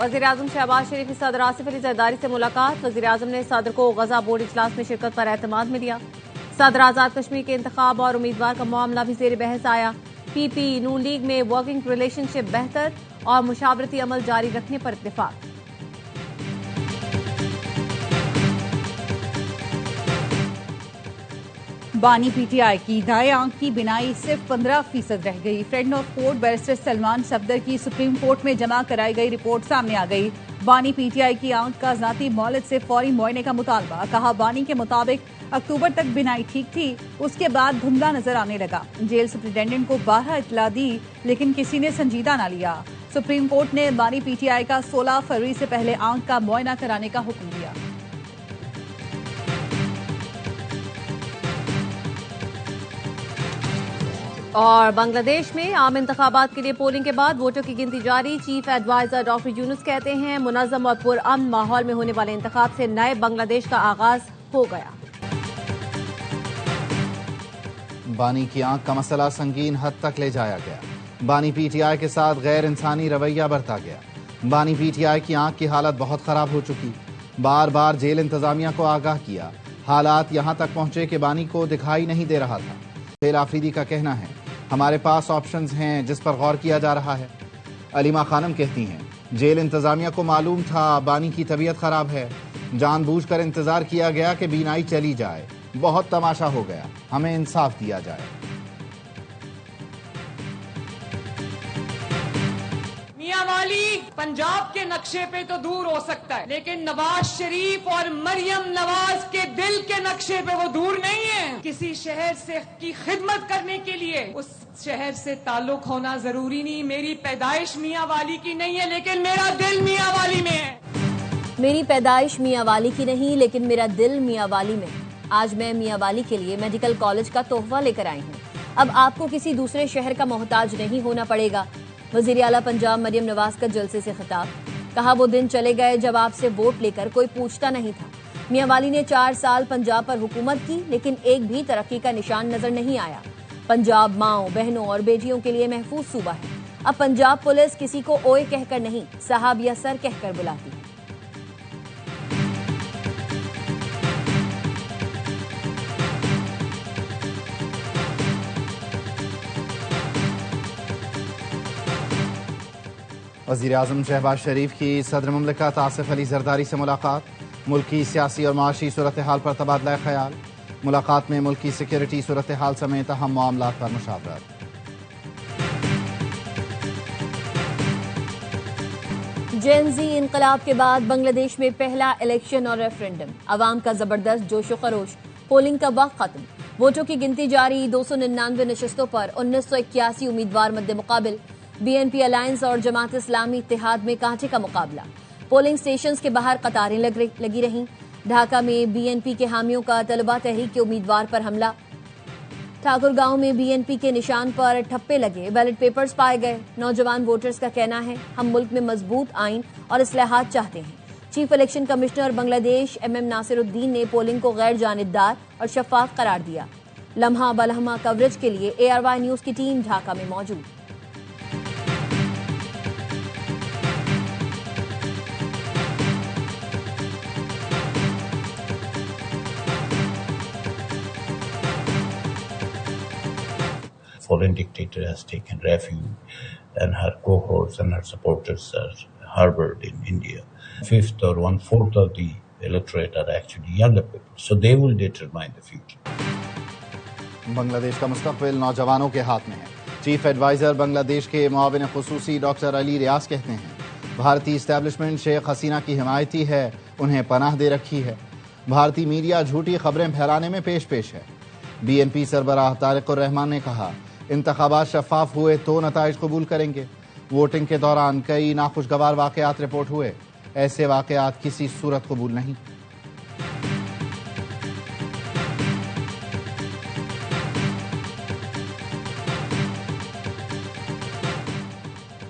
वज़ीर-ए-आज़म शहबाज शरीफ की सदर आसिफ अली जरदारी से मुलाकात। वज़ीर-ए-आज़म ने सदर को गजा बोर्ड इजलास में शिरकत पर एतमाद में दिया। सदर आजाद कश्मीर के इंतखाब और उम्मीदवार का मामला भी ज़ेर बहस आया। पीपी नून लीग में वर्किंग रिलेशनशिप बेहतर और मुशावरती अमल जारी रखने पर इत्तेफाक। बानी पीटीआई की दाएं आंख की बिनाई सिर्फ 15% रह गई। Friend of court barrister Salman Safdar की सुप्रीम कोर्ट में जमा कराई गई रिपोर्ट सामने आ गई। बानी पीटीआई की आंख का ज़ाती मौलद से फौरी मुआयने का मुतालबा। कहा, बानी के मुताबिक अक्टूबर तक बिनाई ठीक थी, उसके बाद धुंधला नजर आने लगा। जेल सुप्रिंटेंडेंट को 12 इतला दी, लेकिन किसी ने संजीदा न लिया। सुप्रीम कोर्ट ने बानी पीटीआई का 16 फरवरी से पहले आंख का मुआयना कराने का हुक्म दिया। और बांग्लादेश में आम इंतखाबात के लिए पोलिंग के बाद वोटों की गिनती जारी। चीफ एडवाइजर डॉक्टर यूनुस कहते हैं, मुनज़्ज़म और पुरअमन माहौल में होने वाले इंतखाब से नए बांग्लादेश का आगाज हो गया। बानी की आंख का मसला संगीन हद तक ले जाया गया। बानी पीटीआई के साथ गैर इंसानी रवैया बरता गया। बानी पीटीआई की आंख की हालत बहुत खराब हो चुकी। बार बार जेल इंतजामिया को आगाह किया। हालात यहां तक पहुंचे कि बानी को दिखाई नहीं दे रहा था। जेल आफरीदी का कहना है, हमारे पास ऑप्शंस हैं जिस पर गौर किया जा रहा है। अलीमा खानम कहती हैं, जेल इंतजामिया को मालूम था बानी की तबीयत खराब है, जानबूझकर इंतजार किया गया कि बीनाई चली जाए। बहुत तमाशा हो गया, हमें इंसाफ दिया जाए। मियां वाली पंजाब के नक्शे पे तो दूर हो सकता है, लेकिन नवाज शरीफ और मरियम नवाज के दिल के नक्शे पे वो दूर नहीं है। किसी शहर से की खिदमत करने के लिए उस शहर से ताल्लुक होना जरूरी नहीं। मेरी पैदाइश मियां वाली की नहीं है, लेकिन मेरा दिल मियां वाली में है। मेरी पैदाइश मियां वाली की नहीं, लेकिन मेरा दिल मियां वाली में। आज मैं मियां वाली के लिए मेडिकल कॉलेज का तोहफा लेकर आई हूँ। अब आपको किसी दूसरे शहर का मोहताज नहीं होना पड़ेगा। वजीर आला पंजाब मरियम नवाज का जलसे से खिताब। कहा, वो दिन चले गए जब आपसे वोट लेकर कोई पूछता नहीं था। मियां वाली ने 4 साल पंजाब पर हुकूमत की, लेकिन एक भी तरक्की का निशान नजर नहीं आया। पंजाब माओं, बहनों और बेटियों के लिए महफूज सूबा है। अब पंजाब पुलिस किसी को ओए कहकर नहीं, साहब या सर कहकर बुलाती है। वज़ीर-ए-आज़म शहबाज शरीफ की सदर मुमलिकत आसिफ अली जरदारी से मुलाकात। मुल्क की सियासी और माशी सूरत हाल पर तबादला ख्याल। मुलाकात में मुल्क की सिक्योरिटी सूरत हाल समेत अहम मामलात पर मुशावरत। जेन-ज़ी इनकलाब के बाद बांग्लादेश में पहला इलेक्शन और रेफरेंडम। अवाम का जबरदस्त जोशो खरोश। पोलिंग का वक्त खत्म, वोटों की गिनती जारी। 299 नशस्तों पर 1981 उम्मीदवार मद्दे मुकाबिल। बीएनपी अलायंस और जमात इस्लामी इत्तेहाद में कांटे का मुकाबला। पोलिंग स्टेशंस के बाहर कतारें लगी रहीं। ढाका में बीएनपी के हामियों का तलबा तहरीक के उम्मीदवार पर हमला। ठाकुर गांव में बीएनपी के निशान पर ठप्पे लगे, बैलेट पेपर्स पाए गए। नौजवान वोटर्स का कहना है, हम मुल्क में मजबूत आइन और इस्लाहात चाहते हैं। Chief election commissioner Bangladesh MM Nasiruddin ने पोलिंग को गैर जानिबदार और शफाफ करार दिया। लम्हा बलम्हा कवरेज के लिए ARY न्यूज की टीम ढाका में मौजूद। Foreign dictator has taken refuge, and her cohorts and her supporters are harbored in India. 1/5 or 1/4 of the electorate are actually younger people, so they will determine the future. Bangladesh का मुस्तकबिल नौजवानों के हाथ में है। चीफ एडवाइजर बांग्लादेश के मुआविन खुसूसी doctor Ali रियाज कहते हैं, भारतीय इस्टेब्लिशमेंट शेख हसीना की हिमायती है, उन्हें पनाह दे रखी है। भारतीय मीडिया झूठी खबरें फैलाने में पेश है। BNP सरबराह तारिकुर रहमान ने कहा, इंतखाबात शफाफ हुए तो नताइज कबूल करेंगे। वोटिंग के दौरान कई नाखुशगवार वाकयात रिपोर्ट हुए, ऐसे वाकयात किसी सूरत कबूल नहीं।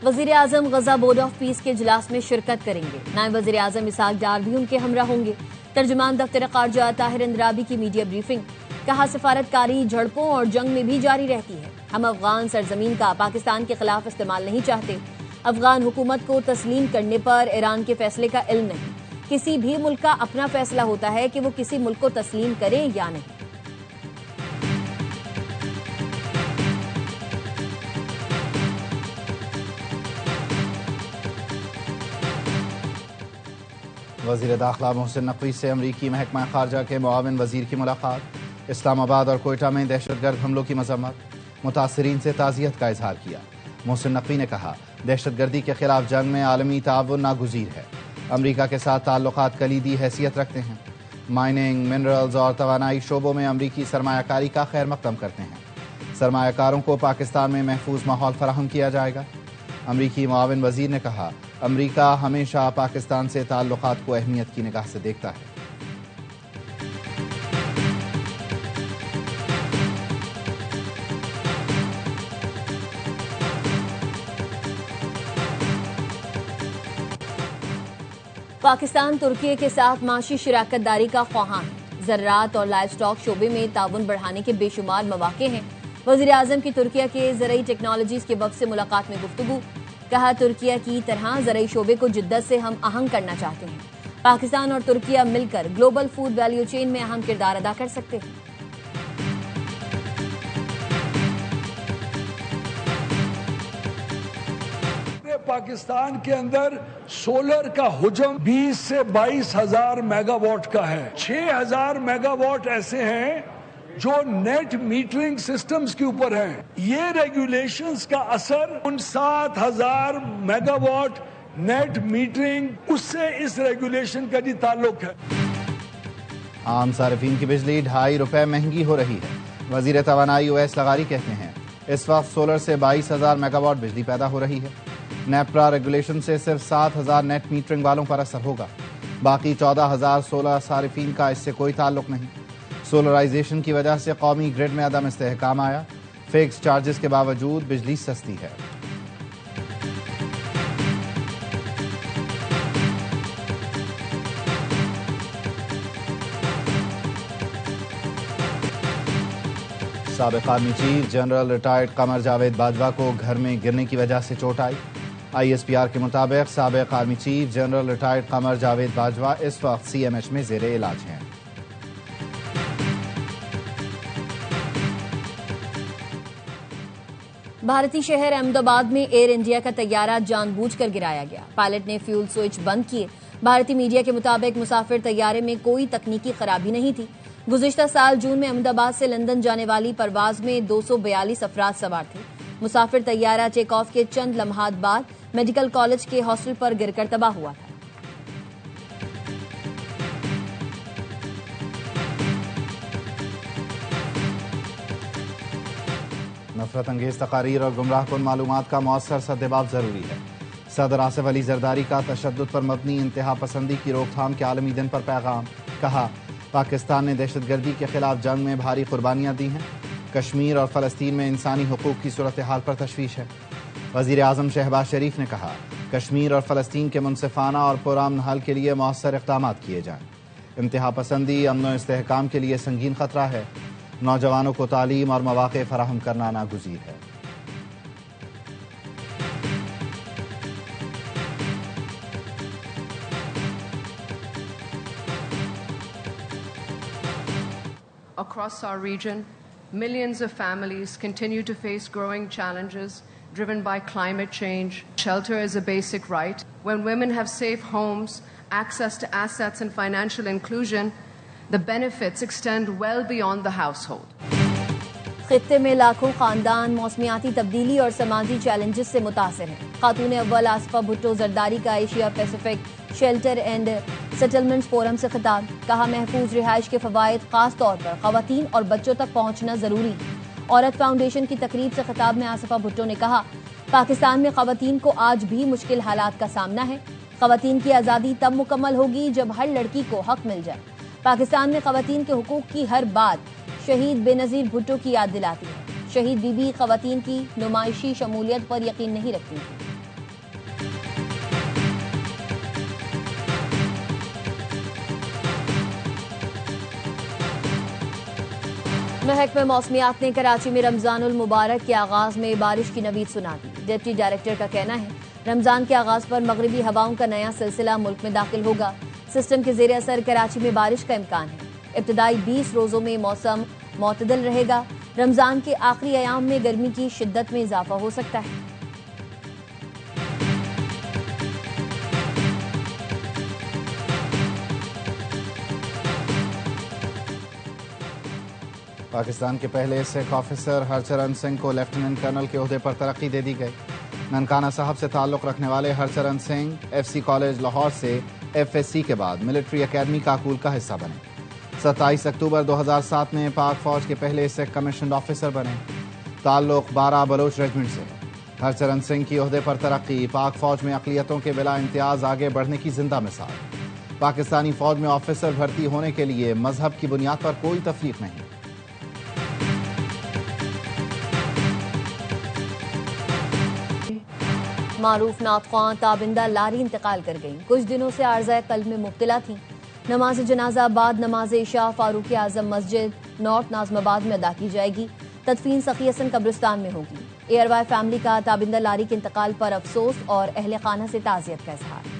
वजीर आजम गजा बोर्ड ऑफ पीस के इजलास में शिरकत करेंगे। नायब वजीर आजम इसहाक डार भी उनके हमरा होंगे। तर्जुमान दफ्तर खारजा ताहिर इंदराबी की मीडिया ब्रीफिंग। कहा, सफारतकारी झड़पों और जंग में भी जारी रहती है। हम अफगान सरजमीन का पाकिस्तान के खिलाफ इस्तेमाल नहीं चाहते। अफगान हुकूमत को तस्लीम करने पर ईरान के फैसले का इल्म नहीं। किसी भी मुल्क का अपना फैसला होता है कि वो किसी मुल्क को तस्लीम करे या नहीं। वज़ीर दाखिला मोहसिन नकवी से अमरीकी महकमा खारजा के मुआविन वज़ीर की मुलाकात। इस्लामाबाद और कोयटा में दहशतगर्द हमलों की मजम्मत, मुतासरीन से ताज़ियत का इजहार किया। मोहसिन नकवी ने कहा, दहशतगर्दी के खिलाफ जंग में आलमी ताउन नागुज़ीर है। अमरीका के साथ ताल्लुकात कलीदी हैसियत रखते हैं। माइनिंग, मिनरल्स और तवानाई शोबों में अमरीकी सरमायाकारी का खैर मकदम करते हैं। सरमायाकारों को पाकिस्तान में महफूज माहौल फराहम किया जाएगा। अमरीकी मुआविन वज़ीर ने कहा, अमरीका हमेशा पाकिस्तान से ताल्लुकात को अहमियत की निगाह से देखता है। पाकिस्तान तुर्की के साथ माशी शराकत दारी का ख्वाहां है। ज़राअत और लाइव स्टॉक शोबे में ताउन बढ़ाने के बेशुमार मौके हैं। वज़ीर आज़म की तुर्किया के ज़रई टेक्नोलॉजीज़ के वफ़द से मुलाकात में गुफ्तगू। कहा, तुर्किया की तरह ज़रई शोबे को जिद्दत से हम आहंग करना चाहते हैं। पाकिस्तान और तुर्किया मिलकर ग्लोबल फूड वैल्यू चेन में अहम किरदार अदा कर सकते हैं। पाकिस्तान के अंदर सोलर का हुजम 20 से 22 हजार मेगावाट का है। 6,000 मेगावाट ऐसे हैं जो नेट मीटरिंग सिस्टम्स के ऊपर हैं। ये रेगुलेशंस का असर उन 7,000 मेगावाट नेट मीटरिंग, उससे इस रेगुलेशन का जी ताल्लुक है। आम सार्फिन की बिजली ₹2.5 महंगी हो रही है। वजीर तवानाई ओवैस लगारी कहते हैं, इस वक्त सोलर से 22,000 मेगावाट बिजली पैदा हो रही है। नेपरा रेगुलेशन से सिर्फ 7,000 नेट मीटरिंग वालों पर असर होगा। बाकी 14,000 सोलर सारिफिन का इससे कोई ताल्लुक नहीं। सोलराइजेशन की वजह से कौमी ग्रिड में अदम इस्तेहकाम आया। फिक्स चार्जेस के बावजूद बिजली सस्ती है। साबिक army chief general retired Qamar Javed Bajwa को घर में गिरने की वजह से चोट आई। ISPR के मुताबिक साबिक army chief general retired Qamar Javed Bajwa इस वक्त CMH में जेरे इलाज हैं। भारतीय शहर अहमदाबाद में एयर इंडिया का तैयारा जानबूझकर गिराया गया। पायलट ने फ्यूल स्विच बंद किए। भारतीय मीडिया के मुताबिक मुसाफिर तैयारे में कोई तकनीकी खराबी नहीं थी। गुज़िश्ता साल जून में अहमदाबाद से लंदन जाने वाली परवाज में 242 अफराद सवार थे। मुसाफिर तैयारा टेक ऑफ के चंद लम्हात बाद मेडिकल कॉलेज के हॉस्टल पर गिरकर तबाह हुआ था। नफरत अंगेज तकारीर और गुमराहकुन मालूमात का मौसर सद्देबाब जरूरी है। सदर आसिफ अली जरदारी का तशद्दुद पर मबनी इंतहा पसंदी की रोकथाम के आलमी दिन पर पैगाम। कहा, पाकिस्तान ने दहशतगर्दी के खिलाफ जंग में भारी कुर्बानियां दी हैं। कश्मीर और फलस्तीन में इंसानी हुकूक की सूरत हाल पर तशवीश है। वज़ीर आज़म शहबाज शरीफ ने कहा, कश्मीर और फलस्तीन के मुनसिफाना और पुरअमन हल के लिए मौसर इक़दामात किए जाएं। इंतहा पसंदी अमन व इस्तेहकाम के लिए संगीन खतरा है। नौजवानों को तालीम और मौक़े फराहम करना नागुज़ीर है। Across our region, millions of families continue to face growing challenges driven by climate change. Shelter is a basic right. When women have safe homes, access to assets and financial inclusion, the benefits extend well beyond the household. खित्ते में लाखों खानदान मौसमियाती तब्दीली और समाजी challenges से मुतासिर हैं। खातून अव्वल आसिफा भुट्टो जरदारी का Asia Pacific shelter and settlements forum से खिताब। कहा, महफूज रिहाइश के फवायद खास तौर पर खवातीन और बच्चों तक पहुंचना जरूरी है। औरत फाउंडेशन की तकरीब से खिताब में आसिफा भुट्टो ने कहा, पाकिस्तान में खवातीन को आज भी मुश्किल हालात का सामना है। खवातीन की आज़ादी तब मुकम्मल होगी जब हर लड़की को हक मिल जाए। पाकिस्तान में खवातीन के हुकूक की हर बात शहीद बेनज़ीर भुट्टो की याद दिलाती है। शहीद बीबी खवातीन की नुमाइशी शमूलियत पर यकीन नहीं रखती थी। महकमा मौसमियात ने कराची में रमजानुल मुबारक के आगाज में बारिश की नवीद सुना दी। डिप्टी डायरेक्टर का कहना है, रमजान के आगाज पर मगरिबी हवाओं का नया सिलसिला मुल्क में दाखिल होगा। सिस्टम के जेर असर कराची में बारिश का इम्कान है। इब्तदाई 20 रोजों में मौसम मोतदल रहेगा। रमजान के आखिरी अयाम में गर्मी की शिद्दत में इजाफा हो सकता है। पाकिस्तान के पहले सिख ऑफिसर हरचरण सिंह को लेफ्टिनेंट कर्नल के ओहदे पर तरक्की दे दी गई। ननकाना साहब से ताल्लुक रखने वाले हरचरण सिंह FC कॉलेज लाहौर से FSC के बाद मिलिट्री अकेडमी काकूल का हिस्सा बने। 27 अक्टूबर 2007 में पाक फौज के पहले सिख कमीशन ऑफिसर बने। ताल्लुक 12 बलोच रेजिमेंट से। हरचरण सिंह की ओहदे पर तरक्की पाक फौज में अक़लियतों के बिला इम्तियाज आगे बढ़ने की जिंदा मिसाल। पाकिस्तानी फौज में ऑफिसर भर्ती होने के लिए मजहब की बुनियाद पर कोई तफरीक नहीं। मारूफ नातख्वां ताबिंदा लारी इंतकाल कर गईं। कुछ दिनों से आर्ज़ाए कल्ब में मुब्तला थीं। नमाज जनाजा बाद नमाज इशा फारूक आजम मस्जिद नॉर्थ नाज़माबाद में अदा की जाएगी। तदफीन सखी हसन कब्रिस्तान में होगी। ARY फैमिली का ताबिंदा लारी के इंतकाल पर अफसोस और अहले खाना से ताज़ियत का इजहार।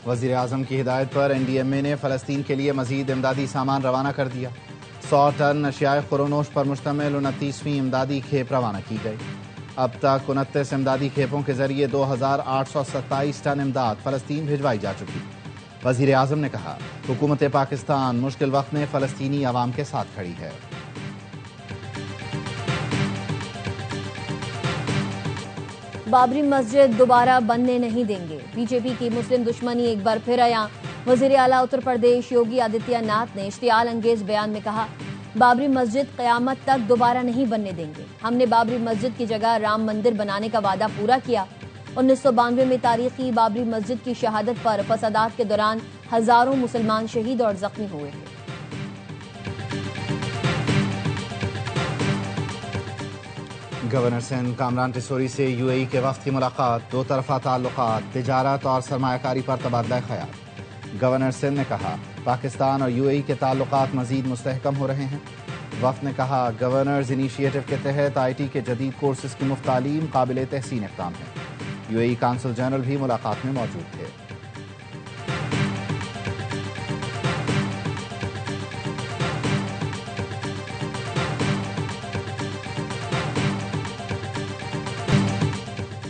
वज़ीर आज़म की हिदायत पर NDMA ने फ़लस्तीन के लिए मज़ीद इमदादी सामान रवाना कर दिया। 100 टन अशियाए खुरोनोश पर मुश्तमिल 29वीं इमदादी खेप रवाना की गई। अब तक 29 इमदादी खेपों के जरिए 2827 टन इमदाद फ़लस्तीन भिजवाई जा चुकी। वज़ीर आज़म ने कहा, हुकूमत पाकिस्तान मुश्किल वक्त में फ़लस्तीनी अवाम के साथ खड़ी है। बाबरी मस्जिद दोबारा बनने नहीं देंगे। बीजेपी की मुस्लिम दुश्मनी एक बार फिर आया। वज़ीर आला उत्तर प्रदेश योगी आदित्यनाथ ने इश्तियाल अंगेज बयान में कहा, बाबरी मस्जिद क़यामत तक दोबारा नहीं बनने देंगे। हमने बाबरी मस्जिद की जगह राम मंदिर बनाने का वादा पूरा किया। 1992 में तारीखी बाबरी मस्जिद की शहादत पर फसादात के दौरान हजारों मुसलमान शहीद और जख्मी हुए थे। गवर्नर सिंध कामरान टिसोरी से UAE के वफ्द की मुलाकात। दो तरफा ताल्लुकात, तिजारत और सरमायाकारी पर तबादला ख्याल। गवर्नर सिंध ने कहा, पाकिस्तान और UAE के ताल्लुकात मजीद मुस्तहकम हो रहे हैं। वफ्द ने कहा, गवर्नर्स इनिशिएटिव के तहत IT के जदीद कोर्सेज की मुफ्त तालीम काबिल तहसीन इक़दाम है। UAE काउंसिल जनरल भी मुलाकात में मौजूद थे।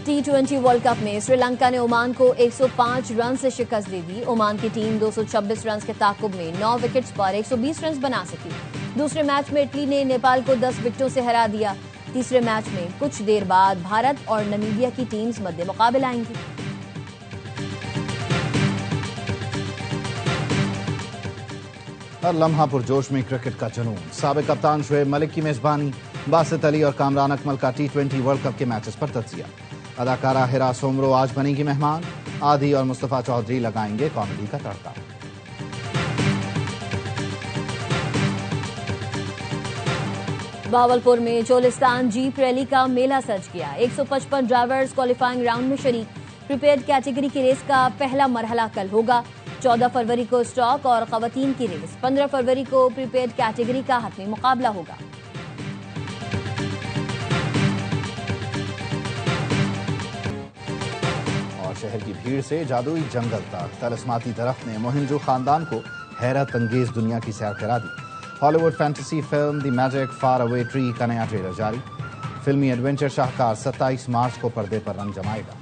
T20 वर्ल्ड कप में श्रीलंका ने ओमान को 105 रन से शिकस्त दे दी। ओमान की टीम 226 रन के ताकुब में 9 विकेट्स पर 120 रन बना सकी। दूसरे मैच में इटली ने नेपाल को 10 विकेटों से हरा दिया। तीसरे मैच में कुछ देर बाद भारत और नामीबिया की टीम्स मध्य मुकाबला आएंगी। हर लम्हा पुरजोश में क्रिकेट का जुनून। साबिक कप्तान शुएब मलिक की मेजबानी। बासित अली और कामरान अकमल का T20 वर्ल्ड कप के मैचेस पर तज्जिया। अदाकारा हिरा सोमरो आज बनेगी मेहमान। आदि और मुस्तफा चौधरी लगाएंगे कॉमेडी का तड़का। बावलपुर में चोलिस्तान जीप रैली का मेला सज गया। 155 ड्राइवर्स क्वालिफाइंग राउंड में शरीक। प्रीपेड कैटेगरी की रेस का पहला मरहला कल होगा। 14 फरवरी को स्टॉक और खवातीन की रेस। 15 फरवरी को प्रीपेड कैटेगरी का हतमी मुकाबला होगा। शहर की भीड़ से जादुई जंगल तक तलस्माती दरख्त ने मोहिंजो खानदान को हैरत अंगेज दुनिया की सैर करा दी। Hollywood fantasy film the magic far away tree का नया ट्रेलर जारी। फिल्मी एडवेंचर शाहकार 27 मार्च को पर्दे पर रंग जमाएगा।